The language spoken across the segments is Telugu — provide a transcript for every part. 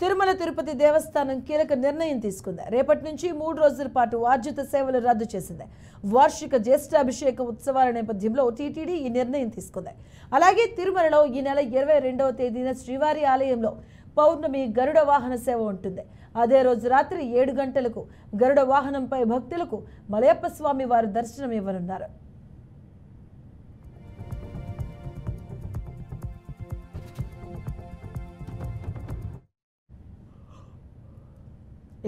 తిరుమల తిరుపతి దేవస్థానం కీలక నిర్ణయం తీసుకుంది. రేపటి నుంచి 3 రోజుల పాటు ఆర్జిత సేవలు రద్దు చేసింది. వార్షిక జ్యేష్ఠాభిషేక ఉత్సవాల నేపథ్యంలో టీటీడీ ఈ నిర్ణయం తీసుకుంది. అలాగే తిరుమలలో ఈ నెల 22వ తేదీన శ్రీవారి ఆలయంలో పౌర్ణమి గరుడ వాహన సేవ ఉంటుంది. అదే రోజు రాత్రి 7 గంటలకు గరుడ వాహనంపై భక్తులకు మలయప్ప స్వామి వారు దర్శనం ఇవ్వనున్నారు.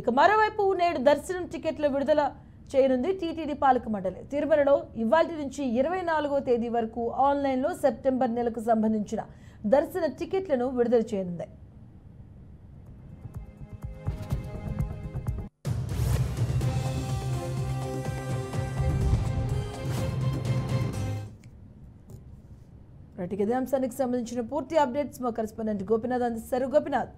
ఇక మరోవైపు నేడు దర్శనం టికెట్ల విడుదల చేయనుంది టీటీడీ పాలక మండలి. తిరుమలలో ఇవాల్టి నుంచి 24వ తేదీ వరకు ఆన్లైన్లో సెప్టెంబర్ నెలకు సంబంధించిన దర్శన టికెట్లను విడుదల చేయనుంది. ఇదే అంశానికి సంబంధించిన పూర్తి అప్డేట్స్ మా కరెస్పాండెంట్ గోపినాథ్ అందిస్తారు. గోపినాథ్,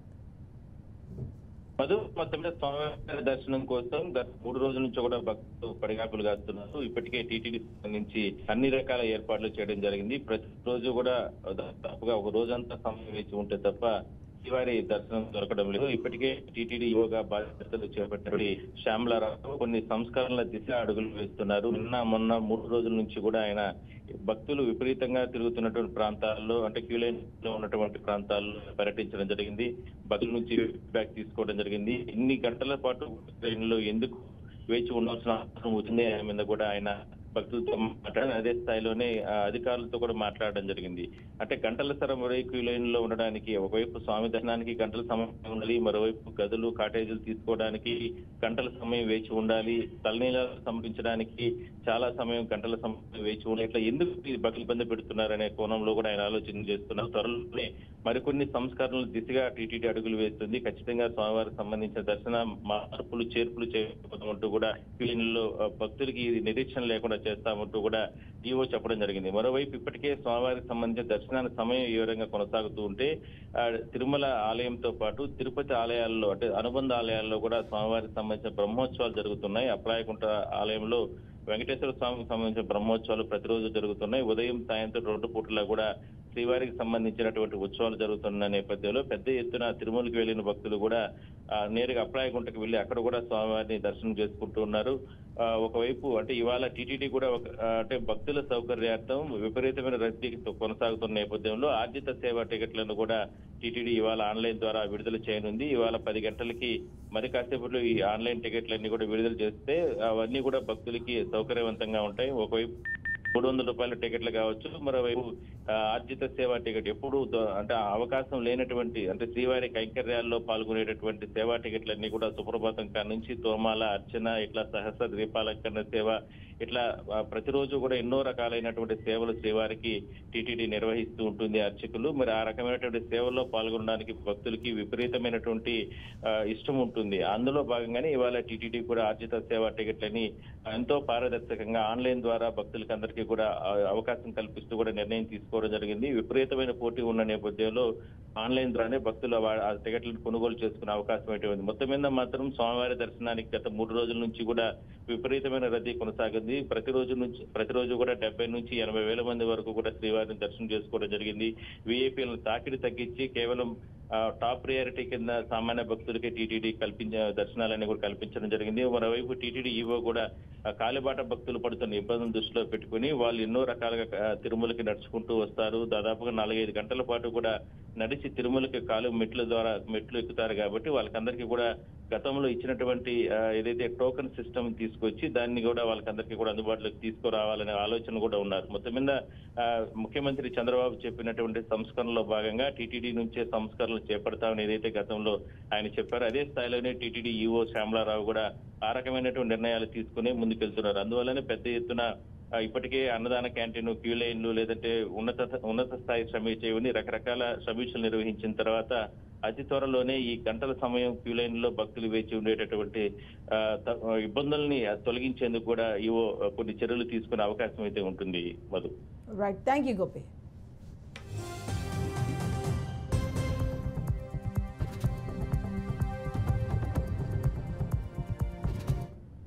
మొత్తం మీద స్వామివారి దర్శనం కోసం గత 3 రోజుల నుంచి కూడా భక్తులు పడిగాపులు కాస్తున్నారు. ఇప్పటికే టీటీడీ నుంచి అన్ని రకాల ఏర్పాట్లు చేయడం జరిగింది. ప్రతి రోజు కూడా దాదాపుగా ఒక రోజంతా సమయం వేచి ఉంటే తప్ప శ్రీవారి దర్శనం దొరకడం లేదు. ఇప్పటికే టీటీడీ యోగా బాధ్యతలు చేపట్టినటువంటి శ్యామలారావు కొన్ని సంస్కరణల దిశ అడుగులు వేస్తున్నారు. మొన్న 3 రోజుల నుంచి కూడా ఆయన భక్తులు విపరీతంగా తిరుగుతున్నటువంటి ప్రాంతాల్లో, అంటే క్యూ లైన్ లో ఉన్నటువంటి ప్రాంతాల్లో పర్యటించడం జరిగింది. భక్తుల నుంచి ఫీడ్బ్యాక్ తీసుకోవడం జరిగింది. ఇన్ని గంటల పాటు ట్రైన్ లో ఎందుకు వేచి ఉండాల్సిన అవసరం వచ్చింది ఆయన మీద కూడా ఆయన భక్తులతో మాట్లాడి అదే స్థాయిలోనే అధికారులతో కూడా మాట్లాడడం జరిగింది. అంటే గంటల సరమరీ క్యూ లైన్ లో ఉండడానికి ఒకవైపు స్వామి దర్శనానికి గంటల సమయం ఉండాలి, మరోవైపు గదులు కాటేజీలు తీసుకోవడానికి గంటల సమయం వేచి ఉండాలి, తలనీలాలు సమర్పించడానికి చాలా సమయం గంటల సమయం వేచి ఉండాలి. ఇట్లా ఎందుకు భక్తులు ఇబ్బంది పెడుతున్నారనే కోణంలో కూడా ఆయన ఆలోచన చేస్తున్నారు. త్వరలోనే మరికొన్ని సంస్కరణల దిశగా టీటీడీ అడుగులు వేస్తుంది. ఖచ్చితంగా స్వామివారికి సంబంధించిన దర్శన మార్పులు చేర్పులు చేయబోతామంటూ కూడా క్యూ లైన్ లో భక్తులకి నిరీక్షణ లేకుండా చేస్తామంటూ కూడా ఈవో చెప్పడం జరిగింది. మరోవైపు ఇప్పటికే స్వామివారికి సంబంధించిన దర్శనానికి సమయం ఏ విధంగా కొనసాగుతూ ఉంటే తిరుమల ఆలయంతో పాటు తిరుపతి ఆలయాల్లో, అంటే అనుబంధ ఆలయాల్లో కూడా స్వామివారికి సంబంధించిన బ్రహ్మోత్సవాలు జరుగుతున్నాయి. అప్రాయకుంట ఆలయంలో వెంకటేశ్వర స్వామికి సంబంధించిన బ్రహ్మోత్సవాలు ప్రతిరోజు జరుగుతున్నాయి. ఉదయం సాయంత్రం 2 పూటలా కూడా శ్రీవారికి సంబంధించినటువంటి ఉత్సవాలు జరుగుతున్న నేపథ్యంలో పెద్ద ఎత్తున తిరుమలకి వెళ్లిన భక్తులు కూడా నేరుగా అప్రాయకుంటకు వెళ్లి అక్కడ కూడా స్వామివారిని దర్శనం చేసుకుంటూ ఉన్నారు. ఒకవైపు అంటే ఇవాళ టీటీడీ కూడా అంటే భక్తుల సౌకర్యార్థం విపరీతమైన రద్దీ కొనసాగుతున్న నేపథ్యంలో ఆర్జిత సేవా టికెట్లను కూడా టీటీడీ ఇవాళ ఆన్లైన్ ద్వారా విడుదల చేయనుంది. ఇవాళ 10 గంటలకి మరి కాసేపట్లో ఈ ఆన్లైన్ టికెట్లన్నీ కూడా విడుదల చేస్తే అవన్నీ కూడా భక్తులకి సౌకర్యవంతంగా ఉంటాయి. ఒకవైపు 300 రూపాయల టికెట్లు కావచ్చు, మరోవైపు ఆర్జిత సేవా టికెట్ ఎప్పుడు అంటే అవకాశం లేనటువంటి, అంటే శ్రీవారి కైంకర్యాల్లో పాల్గొనేటటువంటి సేవా టికెట్లన్నీ కూడా సుప్రభాతం కాడ నుంచి తోమాల అర్చన, ఇట్లా సహస్ర దీపాలంకరణ సేవ, ఇట్లా ప్రతిరోజు కూడా ఎన్నో రకాలైనటువంటి సేవలు శ్రీవారికి టీటీడీ నిర్వహిస్తూ ఉంటుంది అర్చకులు. మరి ఆ రకమైనటువంటి సేవల్లో పాల్గొనడానికి భక్తులకి విపరీతమైనటువంటి ఇష్టం ఉంటుంది. అందులో భాగంగానే ఇవాళ టీటీడీ కూడా ఆర్జిత సేవా టికెట్లని ఎంతో పారదర్శకంగా ఆన్లైన్ ద్వారా భక్తులకి అందరికీ కూడా అవకాశం కల్పిస్తూ కూడా నిర్ణయం తీసుకోవడం జరిగింది. విపరీతమైన పోటీ ఉన్న నేపథ్యంలో ఆన్లైన్ ద్వారానే భక్తులు ఆ టికెట్లను కొనుగోలు చేసుకునే అవకాశం అయితే ఉంది. మొత్తం మీద మాత్రం స్వామివారి దర్శనానికి గత 3 రోజుల నుంచి కూడా విపరీతమైన రద్దీ కొనసాగింది. ప్రతిరోజు కూడా 70 నుంచి 80 వేల మంది వరకు కూడా శ్రీవారిని దర్శనం చేసుకోవడం జరిగింది. వీఐపీలను తాకిడి తగ్గించి కేవలం టాప్ ప్రయారిటీ కింద సామాన్య భక్తులకి టీటీడీ దర్శనాలన్నీ కూడా కల్పించడం జరిగింది. మరోవైపు టీటీడీ ఈవో కూడా కాలిబాట భక్తులు పడుతున్న ఇబ్బందులను దృష్టిలో పెట్టుకుని వాళ్ళు ఎన్నో రకాలుగా తిరుమలకి నడుచుకుంటూ వస్తారు. దాదాపుగా 4-5 గంటల పాటు కూడా నడిచి తిరుమలకి మెట్లు ఎక్కుతారు కాబట్టి వాళ్ళకందరికీ కూడా గతంలో ఇచ్చినటువంటి ఏదైతే టోకెన్ సిస్టమ్ తీసుకొచ్చి దాన్ని కూడా వాళ్ళకందరికీ కూడా అందుబాటులోకి తీసుకురావాలనే ఆలోచన కూడా ఉన్నారు. మొత్తం మీద ముఖ్యమంత్రి చంద్రబాబు చెప్పినటువంటి సంస్కరణలో భాగంగా టీటీడీ నుంచే సంస్కరణలు చేపడతామని ఏదైతే గతంలో ఆయన చెప్పారో అదే స్థాయిలోనే టీటీడీ ఈవో శ్యామలారావు కూడా ఆ రకమైనటువంటి నిర్ణయాలు తీసుకుని ముందుకెళ్తున్నారు. అందువల్లనే పెద్ద ఎత్తున ఇప్పటికే అన్నదాన క్యాంటీన్, క్యూ లైన్లు, లేదంటే ఉన్నత స్థాయి సమీక్ష రకరకాల సమీక్షలు నిర్వహించిన తర్వాత అతి త్వరలోనే ఈ గంటల సమయం క్యూ లైన్ లో భక్తులు వేచి ఉండేటటువంటి ఇబ్బందుల్ని తొలగించేందుకు కూడా కొన్ని చర్యలు తీసుకునే అవకాశం అయితే ఉంటుంది. Madhu. Right, thank you Gopi.